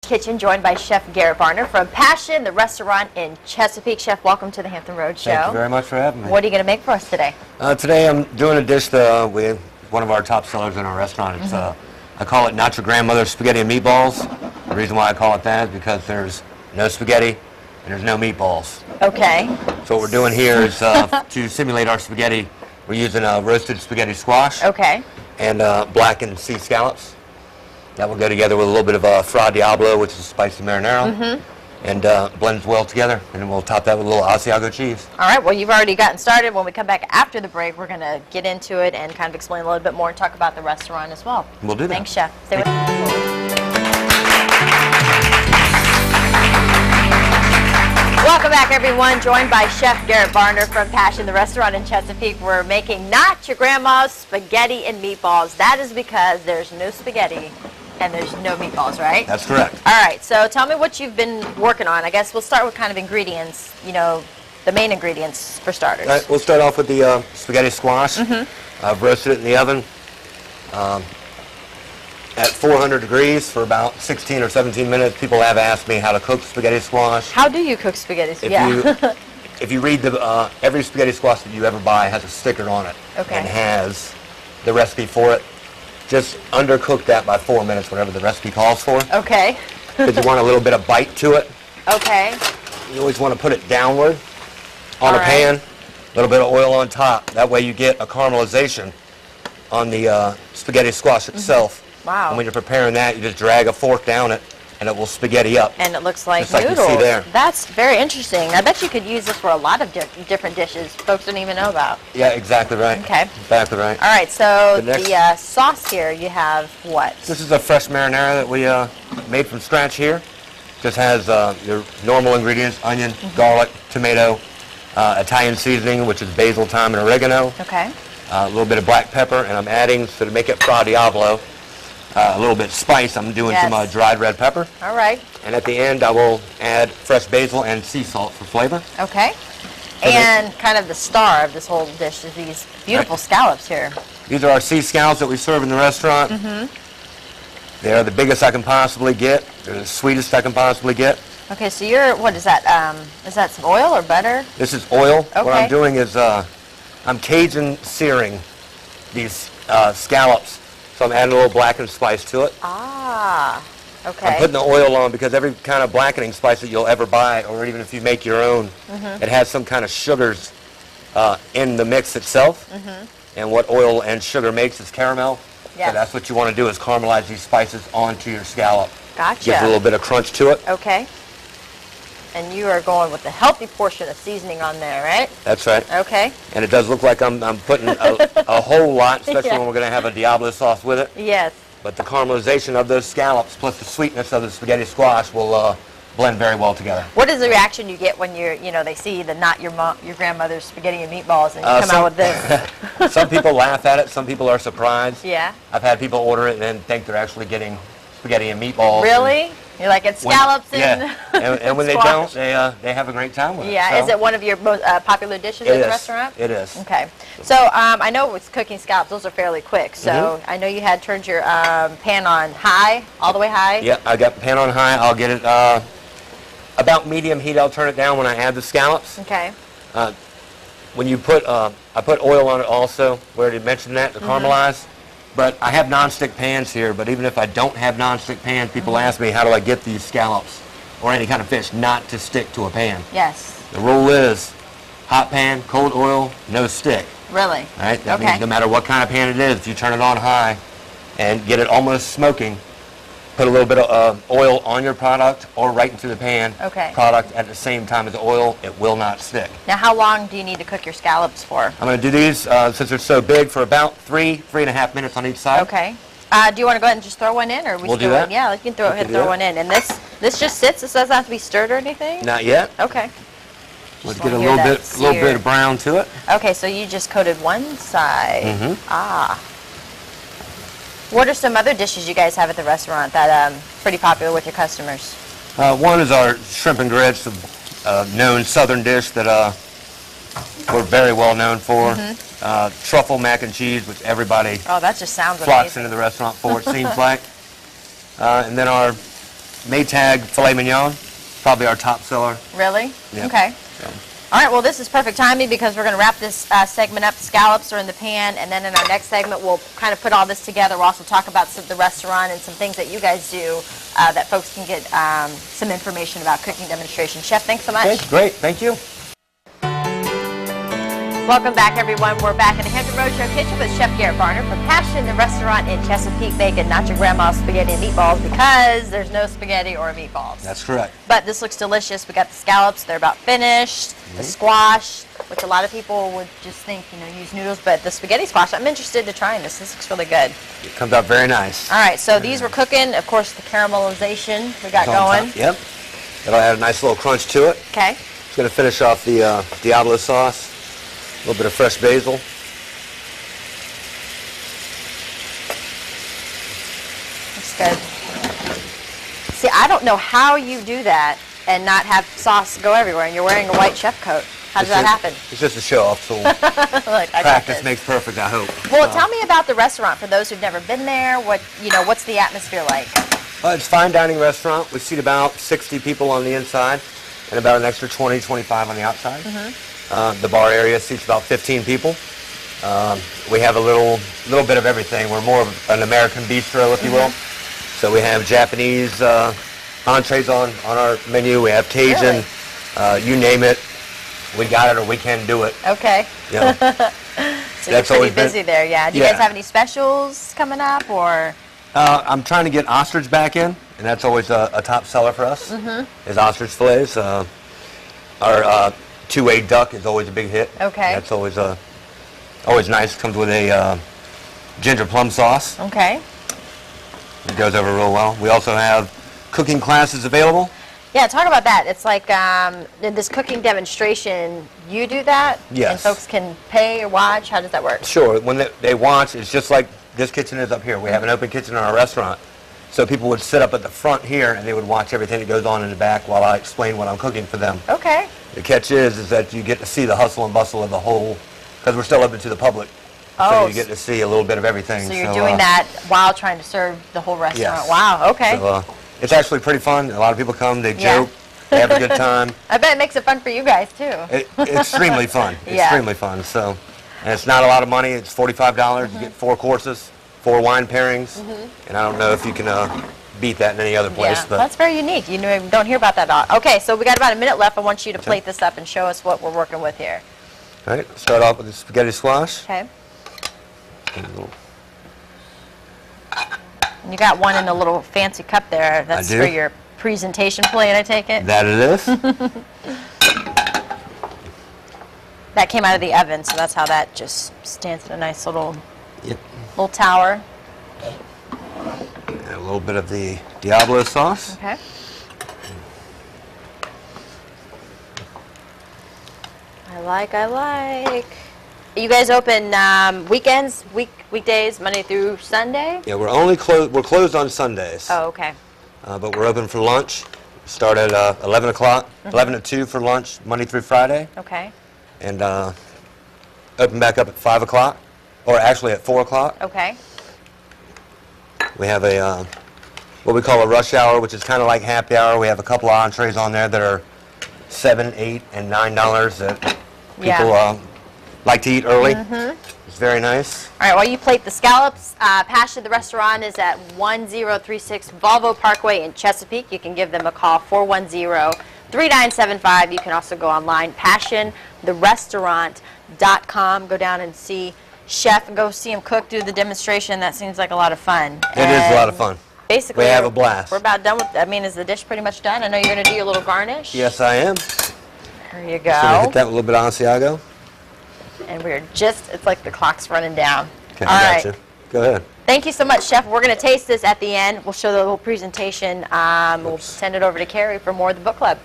kitchen, joined by Chef Garrett Varner from Passion, the restaurant in Chesapeake. Chef, welcome to the Hampton Road Show. Thank you very much for having me. What are you going to make for us today? Today I'm doing a dish with one of our top sellers in our restaurant. It's I call it Not Your Grandmother's Spaghetti and Meatballs. The reason why I call it that is because there's no spaghetti and there's no meatballs. Okay. So what we're doing here is to simulate our spaghetti, we're using roasted spaghetti squash. Okay. And blackened sea scallops. That will go together with a little bit of Fra Diablo, which is spicy marinara, and blends well together. And then we'll top that with a little Asiago cheese. All right, well, you've already gotten started. When we come back after the break, we're going to get into it and kind of explain a little bit more and talk about the restaurant as well. We'll do that. Thanks, Chef. Stay with us. Welcome back, everyone. Joined by Chef Garrett Varner from Passion, the restaurant in Chesapeake. We're making Not Your Grandma's Spaghetti and Meatballs. That is because there's no spaghetti and there's no meatballs, right? That's correct. All right, so tell me what you've been working on. I guess we'll start with kind of ingredients, you know, the main ingredients for starters. All right, we'll start off with the spaghetti squash. I've roasted it in the oven at 400 degrees for about 16 or 17 minutes. People have asked me how to cook spaghetti squash. How do you cook spaghetti? If you read every spaghetti squash that you ever buy has a sticker on it and has the recipe for it. Just undercook that by 4 minutes, whatever the recipe calls for. Okay. Because you want a little bit of bite to it. Okay. You always want to put it downward on a pan, a little bit of oil on top. That way you get a caramelization on the spaghetti squash itself. Wow. And when you're preparing that, you just drag a fork down it, and it will spaghetti up. And it looks like just noodles. Like you see there. That's very interesting. I bet you could use this for a lot of different dishes folks don't even know about. Yeah, exactly right. Okay. Exactly right. All right, so the sauce here, you have what? This is a fresh marinara that we made from scratch here. Just has your normal ingredients: onion, garlic, tomato, Italian seasoning, which is basil, thyme, and oregano. Okay. A little bit of black pepper, and I'm adding, so to make it Fra Diablo, a little bit of spice. I'm doing some dried red pepper. All right. And at the end, I will add fresh basil and sea salt for flavor. Okay. And kind of the star of this whole dish is these beautiful scallops here. These are our sea scallops that we serve in the restaurant. They are the biggest I can possibly get. They're the sweetest I can possibly get. Okay, so what is that? Is that some oil or butter? This is oil. Okay. What I'm doing is I'm Cajun searing these scallops. So I'm adding a little blackened spice to it. Ah, okay. I'm putting the oil on because every kind of blackening spice that you'll ever buy, or even if you make your own, it has some kind of sugars in the mix itself. And what oil and sugar makes is caramel. Yes. So that's what you want to do, is caramelize these spices onto your scallop. Gotcha. Gives a little bit of crunch to it. Okay. And you are going with the healthy portion of seasoning on there, right? That's right. Okay. And it does look like I'm putting a whole lot, especially when we're going to have a Diablo sauce with it. Yes. But the caramelization of those scallops plus the sweetness of the spaghetti squash will blend very well together. What is the reaction you get when they see the Not Your Grandmother's Spaghetti and Meatballs and you come out with this? Some people laugh at it. Some people are surprised. Yeah. I've had people order it and then think they're actually getting spaghetti and meatballs. Really? You're like, it's scallops and when they don't, they have a great time with it. Yeah. So. Is it one of your most popular dishes in the restaurant? It is. Okay. So I know with cooking scallops, those are fairly quick. So I know you had turned your pan on high, all the way high. Yeah, I got the pan on high. I'll get it about medium heat. I'll turn it down when I add the scallops. Okay. When you I put oil on it also. We already mentioned that, to caramelize. But I have non-stick pans here, but even if I don't have non-stick pans, people ask me, how do I get these scallops or any kind of fish not to stick to a pan? Yes. The rule is hot pan, cold oil, no stick. Really? All right? That means no matter what kind of pan it is, if you turn it on high and get it almost smoking, put a little bit of oil on your product or right into the pan product at the same time as the oil, it will not stick. Now, how long do you need to cook your scallops for? I'm going to do these, since they're so big, for about 3.5 minutes on each side. Okay. Do you want to go ahead and just throw one in? Or we'll do that. Yeah, you can throw one in. And this just sits? This doesn't have to be stirred or anything? Not yet. Okay. Let's get a little bit of brown to it. Okay, so you just coated one side. Ah. What are some other dishes you guys have at the restaurant that pretty popular with your customers? One is our shrimp and grits, a known southern dish that we're very well known for. Truffle mac and cheese, which everybody that just sounds flocks amazing. into the restaurant for, it seems like. And then our Maytag filet mignon, probably our top seller. Really? Yeah. Okay. Yeah. All right, well, this is perfect timing because we're going to wrap this segment up. Scallops are in the pan, and then in our next segment, we'll kind of put all this together. We'll also talk about the restaurant and some things that you guys do that folks can get some information about cooking demonstration. Chef, thanks so much. Okay, great. Thank you. Welcome back, everyone. We're back in the Hampton Road Show kitchen with Chef Garrett Varner from Passion, the restaurant in Chesapeake, making not your grandma's spaghetti and meatballs because there's no spaghetti or meatballs. That's correct. But this looks delicious. We got the scallops; they're about finished. The squash, which a lot of people would just think, use noodles, but the spaghetti squash. I'm interested in trying this. This looks really good. It comes out very nice. All right, so these were cooking. Of course, the caramelization we got going. Yep. It'll add a nice little crunch to it. Okay. It's going to finish off the Diablo sauce. A little bit of fresh basil. That's good. See, I don't know how you do that and not have sauce go everywhere, and you're wearing a white chef coat. How does that happen? It's just a show-off tool. Look, Practice makes perfect, I hope. Well, tell me about the restaurant for those who've never been there. What's the atmosphere like? It's a fine dining restaurant. We seat about 60 people on the inside and about an extra 20, 25 on the outside. The bar area seats about 15 people. We have a little bit of everything. We're more of an American bistro, if you will. So we have Japanese entrees on our menu. We have Cajun. Really? You name it, we got it or we can do it. Okay. Yeah. So you're pretty busy there, yeah. Do you guys have any specials coming up, or? I'm trying to get ostrich back in, and that's always a top seller for us, is ostrich fillets. Our two-way duck is always a big hit. Okay. That's always nice. Comes with a ginger plum sauce. Okay. It goes over real well. We also have cooking classes available. Yeah, talk about that. It's like in this cooking demonstration, you do that? Yes. And folks can pay or watch? How does that work? Sure. When they watch, it's just like this kitchen is up here. We have an open kitchen in our restaurant. So people would sit up at the front here and they would watch everything that goes on in the back while I explain what I'm cooking for them. Okay. The catch is that you get to see the hustle and bustle of the whole, because we're still open to the public. Oh. So you get to see a little bit of everything. So you're doing that while trying to serve the whole restaurant. Yes. Wow, okay. So, it's actually pretty fun. A lot of people come, they joke, they have a good time. I bet it makes it fun for you guys too. Extremely fun. Yeah. Extremely fun. So, and it's not a lot of money. It's $45. You get 4 courses, 4 wine pairings, and I don't know if you can beat that in any other place. Yeah, but that's very unique. You don't hear about that a lot. Okay, so we got about a minute left. I want you to plate this up and show us what we're working with here. All right, start off with the spaghetti squash. Okay. And you got one in a little fancy cup there. That's for your presentation plate, I take it? That it is. That came out of the oven, so that's how that just stands in a nice little tower. And a little bit of the Diablo sauce. Okay. I like. You guys open weekends, weekdays, Monday through Sunday? Yeah, we're closed on Sundays. Oh, okay. But we're open for lunch. Start at 11 o'clock, 11 to 2 for lunch, Monday through Friday. Okay. And open back up at 5 o'clock, or actually at 4 o'clock. Okay. We have a what we call a rush hour, which is kind of like happy hour. We have a couple of entrees on there that are $7, $8, and $9 that people like to eat early. It's very nice. All right, while you plate the scallops, Passion, the restaurant is at 1036 Volvo Parkway in Chesapeake. You can give them a call, 410-3975. You can also go online, passiontherestaurant.com. Go down and see Chef and go see him cook, do the demonstration. That seems like a lot of fun. It is a lot of fun. Basically, we have a blast. We're about done with, is the dish pretty much done? I know you're going to do your little garnish. Yes, I am. There you go. So we hit that with a little bit of Asiago. And we're just, it's like the clock's running down. Okay, All I right. got you. Go ahead. Thank you so much, Chef. We're going to taste this at the end. We'll show the little presentation. We'll send it over to Carrie for more of the book club.